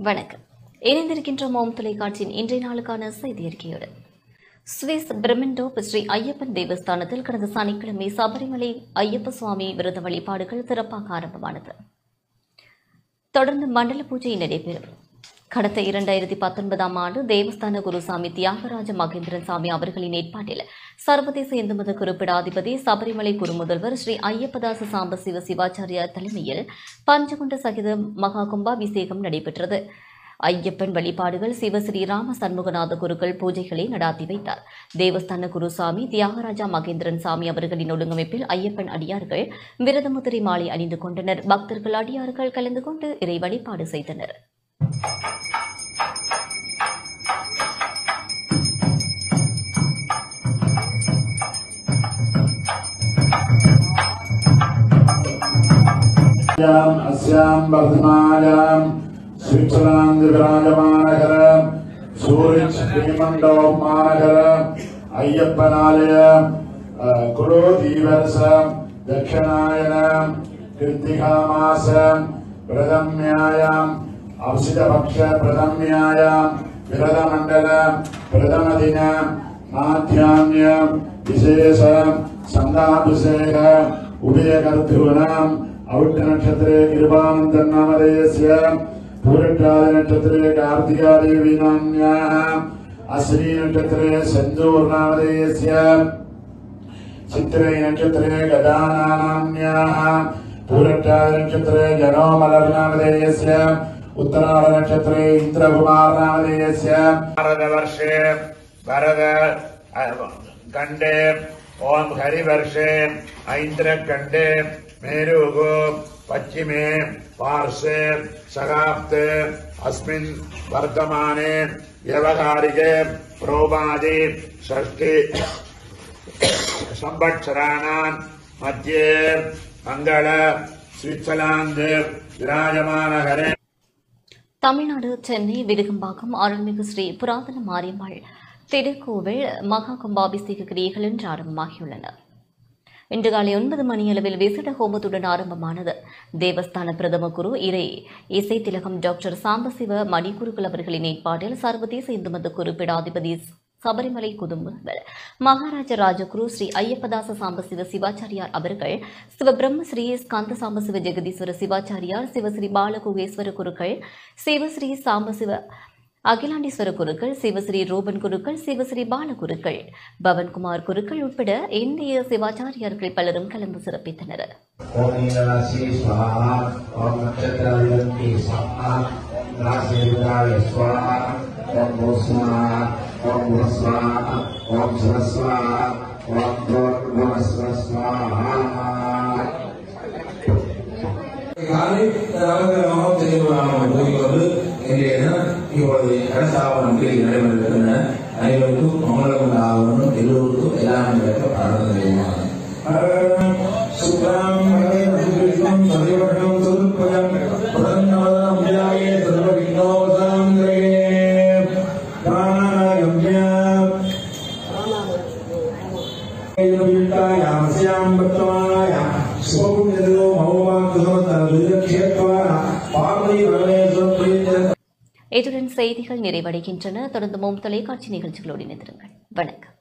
வணக்கம். இணைந்திருக்கின்ற ஓம் தொலைக்காட்சியின் இன்றைய நாளுக்கான செய்தி அறிக்கையுடன் சுவிஸ் பிரமிண்டோப் ஸ்ரீ ஐயப்பன் தேவஸ்தானத்தில் கடந்த சனிக்கிழமை சபரிமலை ஐயப்ப சுவாமி விரத வழிபாடுகள் சிறப்பாக ஆரம்பமானது. தொடர்ந்து மண்டல பூஜை நடைபெறும். கடந்த 2019 ஆண்டு தேவஸ்தான குருசாமி தியாகராஜ மகேந்திரன் சாமி அவர்களின் ஏற்பாட்டில் சர்வதேச இந்து மத குறிப்பிடாதிபதி சபரிமலை குரு முதல்வர் ஸ்ரீ ஐயப்பதாச சாம்பசிவ சிவாச்சாரியார் தலைமையில் பஞ்சகுண்ட சகித மகா கும்பாபிஷேகம் நடைபெற்றது. ஐயப்பன் வழிபாடுகள் சிவஸ்ரீ ராம சண்முகநாத குருக்கள் பூஜைகளை நடாத்தி வைத்தார். தேவஸ்தான குருசாமி தியாகராஜா மகேந்திரன் சாமி அவர்களின் ஒழுங்கமைப்பில் ஐயப்பன் அடியார்கள் விரதமுத்திரை மாலை அணிந்து கொண்டனர். பக்தர்கள் அடியார்கள் கலந்து கொண்டு இறை வழிபாடு செய்தனர். अस्यां वर्धमानां स्विट्जरलैंड विराजमानकर सूरिच श्रीमंडोप मानकर अय्यप्पनालय कुरु दीवर्ष दक्षिणायन कृत्तिकामास प्रथम्यायां अवसितपक्ष प्रथम्यायां विरतमंडल प्रथम दिन माध्यान्य विशेष संदाभिषेक उभयकर्तॄणां औट्ट नक्षत्रे कृपानन्दन नामधेयस्य पूरटादि नक्षत्रे कार्तिका देवी नाम्न्याः अश्विनी नक्षत्रे सिन्दूर नामधेयस्य चित्रे नक्षत्रे गदाना नाम्न्याः पूरटादि नक्षत्रे जनोमलर नामधेयस्य उत्तरायण नक्षत्रे इंद्रकुमार नामधेयस्य भारतवर्षे भरत खण्डे ओम हरिवर्षे ऐन्द्रखण्डे मेरुगो पश्चिमे पार्श्वे सगाप्ते अस्मिन् वर्तमाने व्यवहारिके प्रोबादि षष्ठी संवत्सराणां मध्ये मंगल स्विट्जरलैंड विराजमानहरे. தமிழ்நாடு சென்னை விருகம்பாக்கம் அருள்மிகு ஸ்ரீ புராதன மாரியம்மாள் திருக்கோவில் மகா கும்பாபிஷேக கிரியைகள் இன்று ஆரம்பமாகியுள்ளன. இன்று காலை 9 மணியளவில் விசேட ஹோமத்துடன் ஆரம்பமானது. தேவஸ்தான பிரதம குரு இசை திலகம் டாக்டர் சாம்பசிவ மணிக்குருக்கள் அவர்களின் ஏற்பாட்டில் சர்வதேச இந்து மத குறிப்பிடாதிபதி சபரிமலை குதும்பர் மகாராஜ ராஜகுரு ஸ்ரீ ஐயப்பதாச சாம்பசிவ சிவாச்சாரியார் அவர்கள் சிவபிரம்ம ஸ்ரீ ஸ்கந்த சாம்பசிவ ஜெகதீஸ்வர சிவாச்சாரியார் சிவஸ்ரீ பாலகுகேஸ்வர குருக்கள் சிவஸ்ரீ சாம்பசிவ அகிலாண்டீஸ்வர குருக்கள் சிவஸ்ரீ ரூபன் குருக்கள் சிவஸ்ரீ பாலகுருக்கள் பவன்குமார் குருக்கள் உட்பட இந்திய சிவாச்சாரியார்கள் பலரும் கலந்து சிறப்பித்தனர். அனைவருக்கும் மங்களம் ஆகணும். எல்லோருக்கும் எல்லாம் இத்துடன் செய்திகள் நிறைவடைகின்றன. தொடர்ந்து ஓம் தொலைக்காட்சி நிகழ்ச்சிகளோடு இணைந்திருங்கள். வணக்கம்.